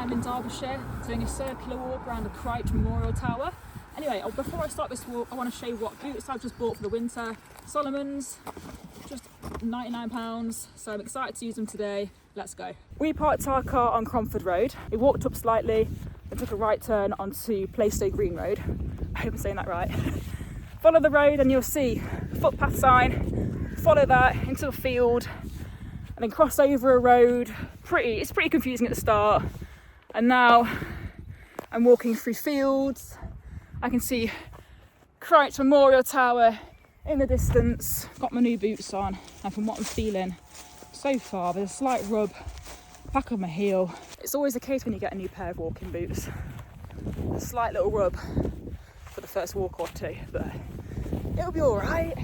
I'm in Derbyshire doing a circular walk around the Crich Memorial Tower. Anyway, before I start this walk, I want to show you what boots I've just bought for the winter. Salomon's, just £99, so I'm excited to use them today. Let's go. We parked our car on Cromford Road. We walked up slightly and took a right turn onto Plaistow Green Road. I hope I'm saying that right. Follow the road and you'll see a footpath sign. Follow that into a field and then cross over a road. It's pretty confusing at the start. And now I'm walking through fields. I can see Crich Memorial Tower in the distance. Got my new boots on, and from what I'm feeling so far, there's a slight rub back of my heel. It's always the case when you get a new pair of walking boots. A slight little rub for the first walk or two, but it'll be all right.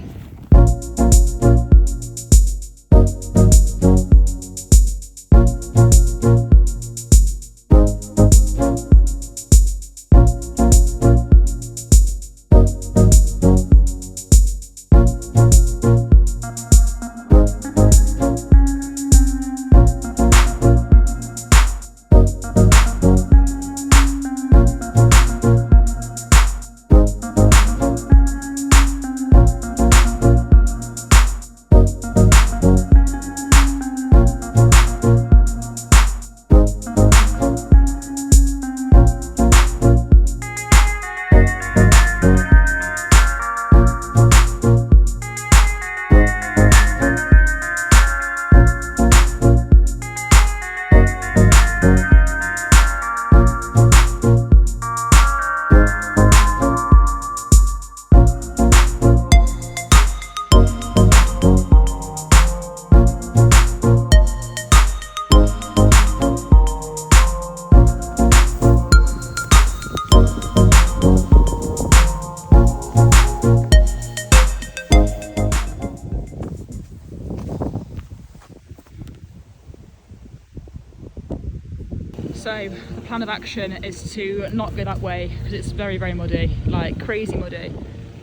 So the plan of action is to not go that way because it's very, very muddy, like crazy muddy.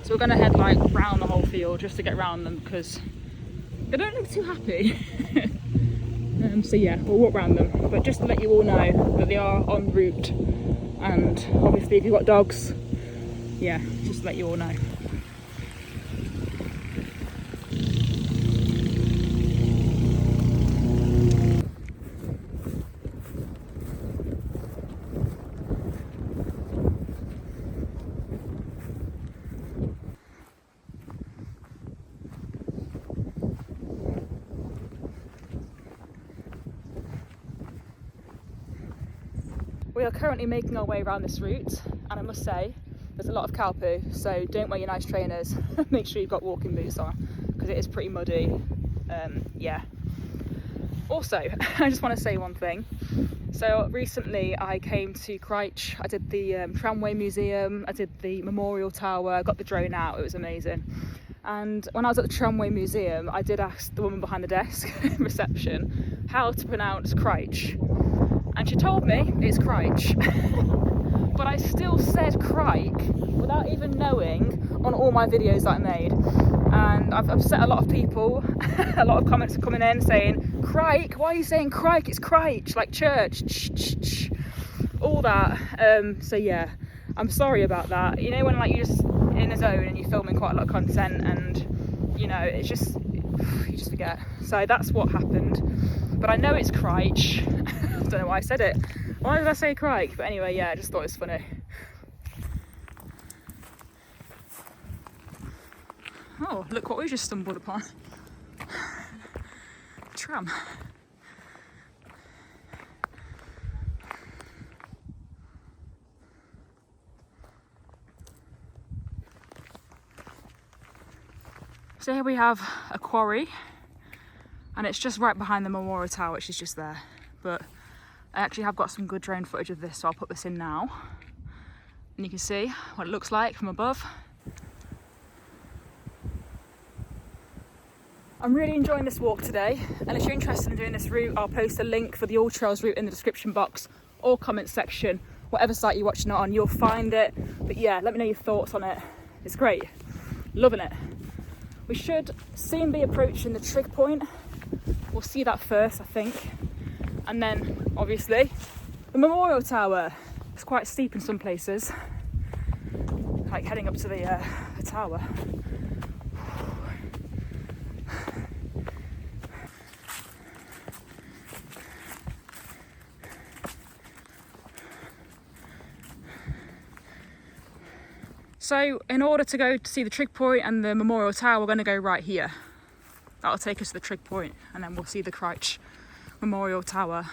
So we're going to head like round the whole field just to get around them because they don't look too happy. So yeah, we'll walk around them, but just to let you all know that they are en route, and obviously if you've got dogs, yeah, just to let you all know. We are currently making our way around this route, and I must say there's a lot of cow poo, so don't wear your nice trainers. Make sure you've got walking boots on because it is pretty muddy. Yeah. Also, I just want to say one thing. So recently I came to Crich. I did the tramway museum, I did the memorial tower, I got the drone out, it was amazing. And when I was at the tramway museum, I did ask the woman behind the desk reception how to pronounce Crich. And she told me it's Crich, but I still said Crich without even knowing on all my videos that I made. And I've upset a lot of people. A lot of comments are coming in saying, Crich, why are you saying Crich? It's Crich, like church, all that. So yeah, I'm sorry about that. You know when like you're just in a zone and you're filming quite a lot of content and you know, it's just, you just forget. So that's what happened. But I know it's Crich. I don't know why I said it. Why did I say Crich? But anyway, yeah, I just thought it was funny. Oh, look what we just stumbled upon. A tram. So here we have a quarry, and it's just right behind the memorial tower, which is just there. But I actually have got some good drone footage of this, so I'll put this in now. And you can see what it looks like from above. I'm really enjoying this walk today, and if you're interested in doing this route, I'll post a link for the All Trails route in the description box or comment section. Whatever site you're watching it on, you'll find it. But yeah, let me know your thoughts on it. It's great, loving it. We should soon be approaching the trig point. We'll see that first, I think. And then, obviously, The Memorial Tower is quite steep in some places, like heading up to the tower. So in order to go to see the trig point and the Memorial Tower, we're going to go right here. That'll take us to the trig point, and then we'll see the Crich Memorial Tower.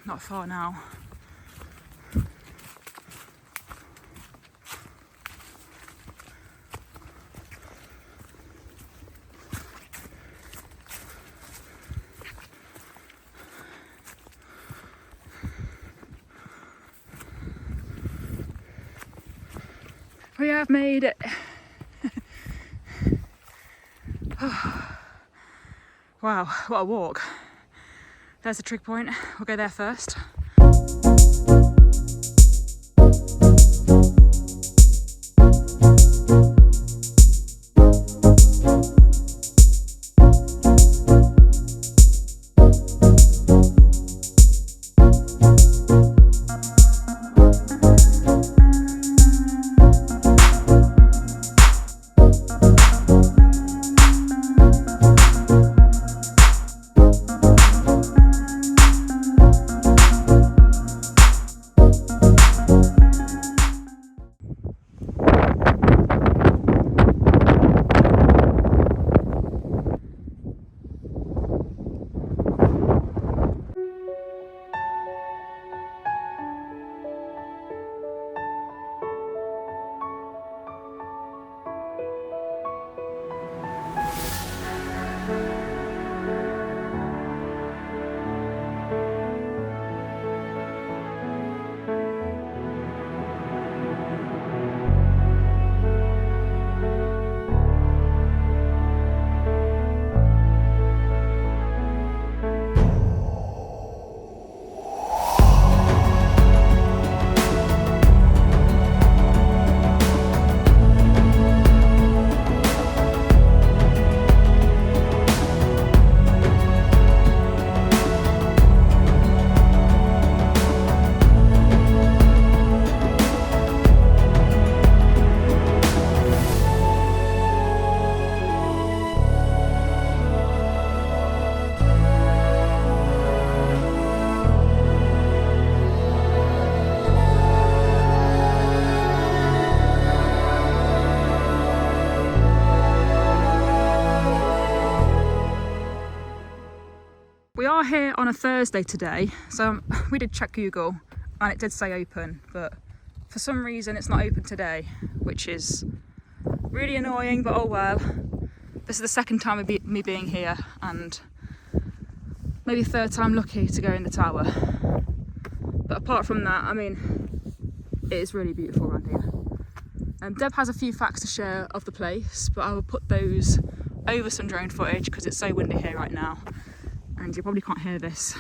Not far now. We have made it. Wow, what a walk. There's the trig point. We'll go there first. We are here on a Thursday today, so we did check Google and it did say open, but for some reason it's not open today, which is really annoying, but oh well. This is the second time of me being here, and maybe third time lucky to go in the tower. But apart from that, I mean, it is really beautiful around here. Deb has a few facts to share of the place, but I will put those over some drone footage because it's so windy here right now. And you probably can't hear this.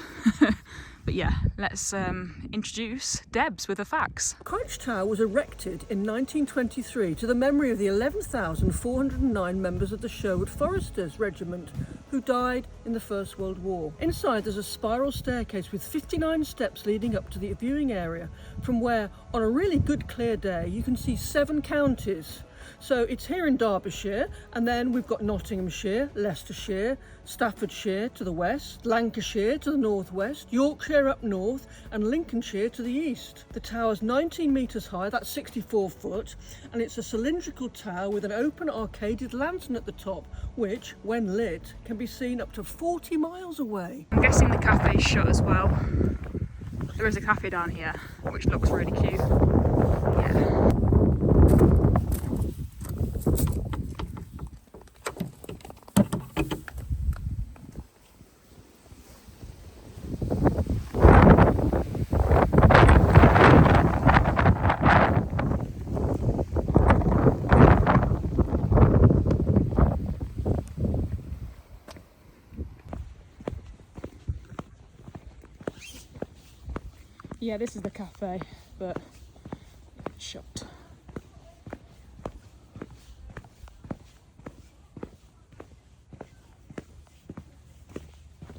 But yeah, let's introduce Debs with the facts. Crich Tower was erected in 1923 to the memory of the 11,409 members of the Sherwood Foresters Regiment who died in the First World War. Inside there's a spiral staircase with 59 steps leading up to the viewing area, from where on a really good clear day you can see 7 counties. So it's here in Derbyshire, and then we've got Nottinghamshire, Leicestershire, Staffordshire to the west, Lancashire to the northwest, Yorkshire up north, and Lincolnshire to the east. The tower's 19 metres high, that's 64 foot, and it's a cylindrical tower with an open arcaded lantern at the top, which, when lit, can be seen up to 40 miles away. I'm guessing the cafe's shut as well. There is a cafe down here, which looks really cute. Yeah. Yeah, this is the cafe, but it's shut.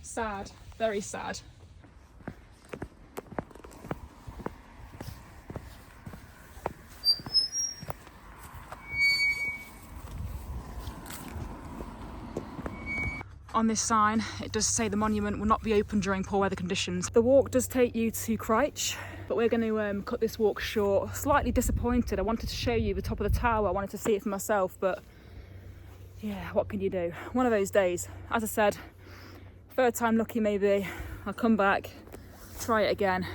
Sad, very sad. on this sign, it does say the monument will not be open during poor weather conditions. The walk does take you to Crich, but we're going to cut this walk short. Slightly disappointed. I wanted to show you the top of the tower. I wanted to see it for myself, but yeah, what can you do? One of those days. As I said, third time lucky maybe. I'll come back, try it again.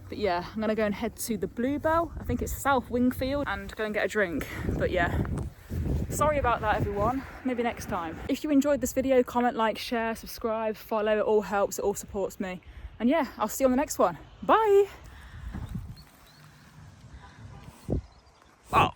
But yeah, I'm gonna go and head to the Bluebell. I think it's South Wingfield, and go and get a drink. But yeah, sorry about that everyone. Maybe next time. If you enjoyed this video, comment, like, share, subscribe, follow. It all helps, it all supports me. And yeah, I'll see you on the next one. Bye. Oh.